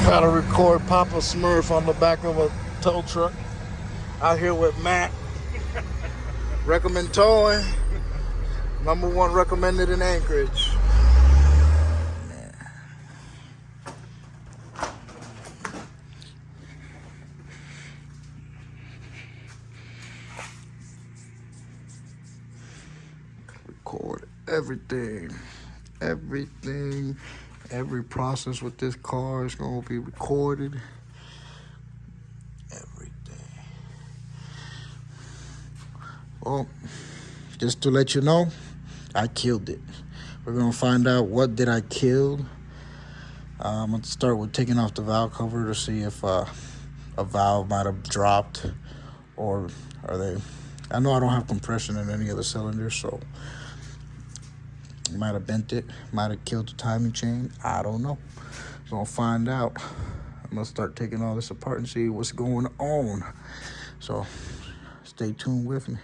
Try to record Papa Smurf on the back of a tow truck. Out here with Matt. Recommend towing. #1 recommended in Anchorage. Record everything. Every process with this car is going to be recorded. Everything. Well, just to let you know, I killed it. We're going to find out what did I kill. I'm going to start with taking off the valve cover to see if a valve might have dropped, or are they... I know I don't have compression in any of the cylinders, so might have bent it, might have killed the timing chain. I don't know. We're going to find out. I'm going to start taking all this apart and see what's going on. So stay tuned with me.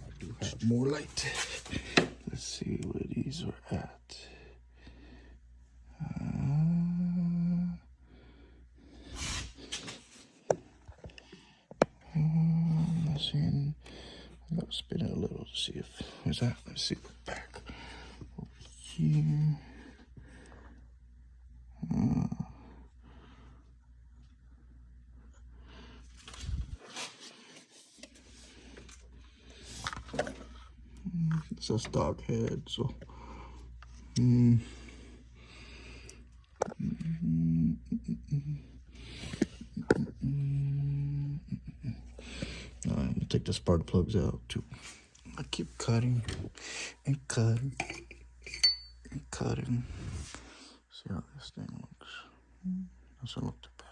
I do have more light. Let's see where these are at. Let's see. I'm going to spin it a little to see if where's that. Let's see the back over here. It's a stock head, so I'm gonna take the spark plugs out too. I keep cutting and cutting and cutting. See how this thing looks. Doesn't look too bad.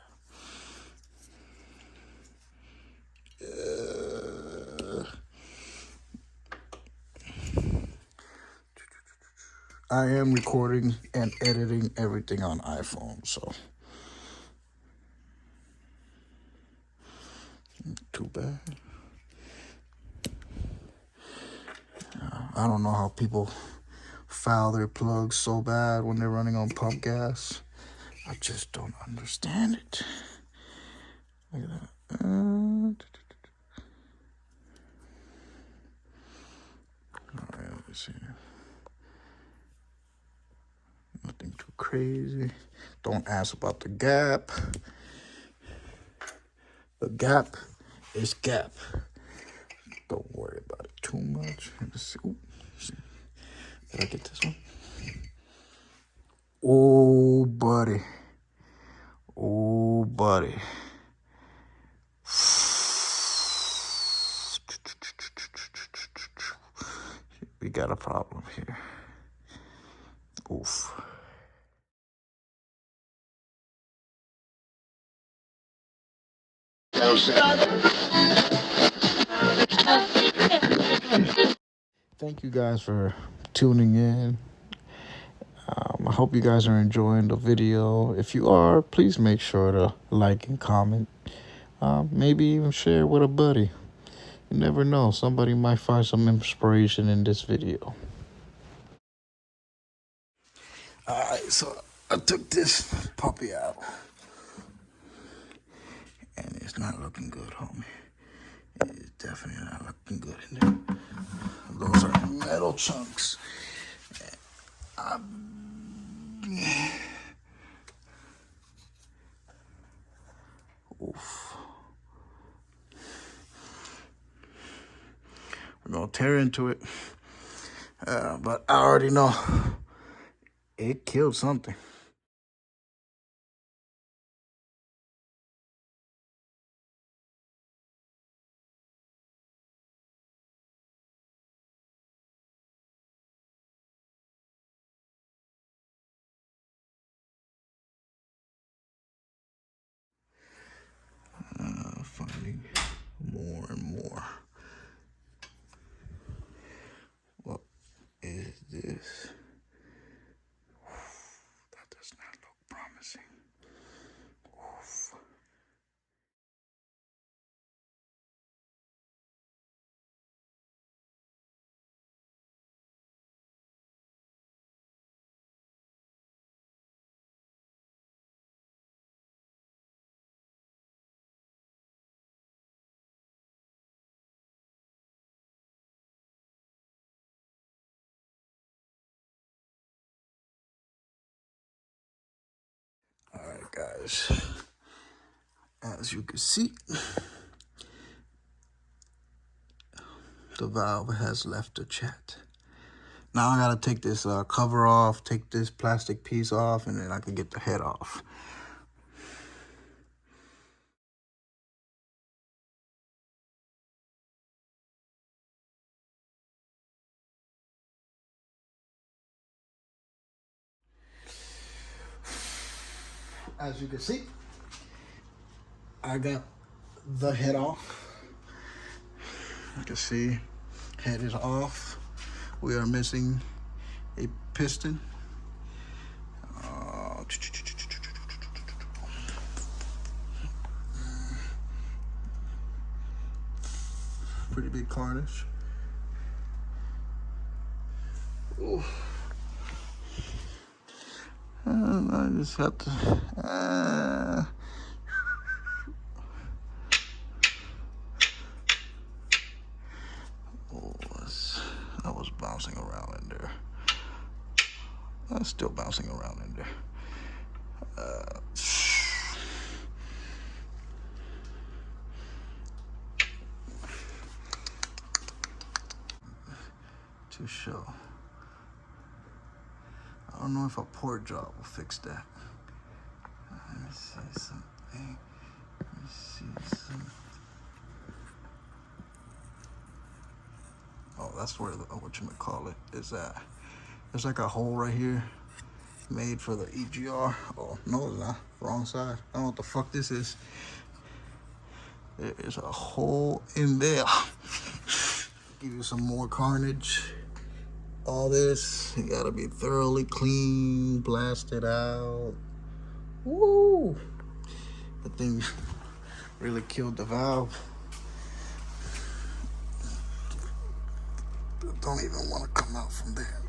I am recording and editing everything on iPhone, so too bad. I don't know how people foul their plugs so bad when they're running on pump gas. I just don't understand it. Look at that. All right, let's see. Nothing too crazy. Don't ask about the gap. The gap is gap. Don't worry about it too much. Let's see. Ooh, did I get this one? Oh, buddy. Oh, buddy. We got a problem here. Oof. Thank you guys for tuning in. I hope you guys are enjoying the video. If you are, please make sure to like and comment. Maybe even share with a buddy. You never know. Somebody might find some inspiration in this video. Alright, so I took this puppy out. And it's not looking good, homie. It's definitely not looking good in there. Those are metal chunks. Oof. We're gonna tear into it. But I already know it killed something. Finding more and more. What is this? That does not look promising. Oof. guys, as you can see, the valve has left the chat. Now I gotta take this cover off, take this plastic piece off, and then I can get the head off. As you can see, I got the head off. You can see, head is off. We are missing a piston. Pretty big carnage. Ooh. And I just have to. I was bouncing around in there. I'm still bouncing around in there. To show. I don't know if a port job will fix that. Let me see something. Let me see something. Oh, that's where the, whatchamacallit is at. There's like a hole right here made for the EGR. Oh, no, it's not. Wrong side. I don't know what the fuck this is. There is a hole in there. Give you some more carnage. All this, you gotta be thoroughly clean, blasted out. Woo! The thing really killed the valve. Don't even want to come out from there.